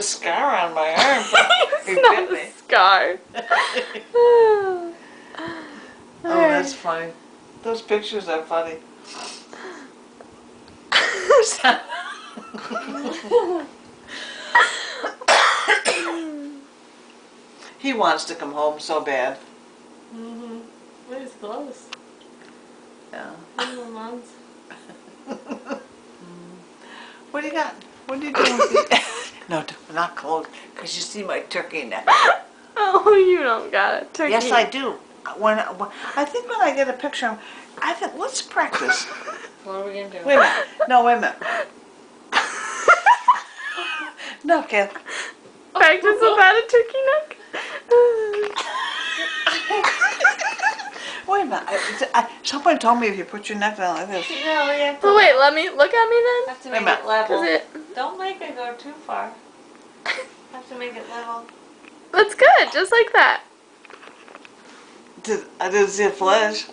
a scar on my arm. He It's not bit a me. scar. Oh, that's funny. Those pictures are funny. He wants to come home so bad. Mm-hmm. But it's close. Yeah. 4 months. What do you got? What are you doing with the... No, not close, because you see my turkey neck. Oh, you don't got a turkey. Yes, I do. I think when I get a picture, I think, let's practice. What are we gonna do? Wait a minute. No, wait a minute. No, Kath. Practice without a turkey neck? Wait a minute. Someone told me if you put your neck down like this. No, we have to. But wait, let me look at me then. Have to Wait a make minute. it level. 'Cause it, Don't make it go too far. Have to make it level. that's good, just like that. I didn't see a flash.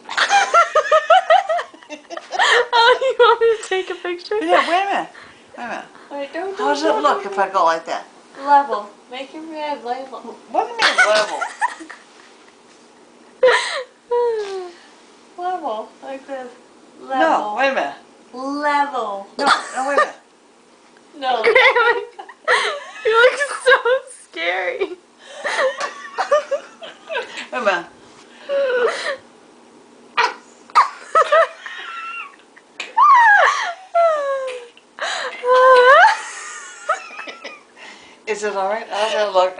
Oh, you want me to take a picture? Yeah, wait a minute. Wait a minute. Wait, don't. How does it look if I go like that? Level. Make your head level. What do you mean level? Level. Like this. No, Level. wait a minute. Level. No, wait a minute. No. You look so scary. Wait a minute. Is it all right? How's that look?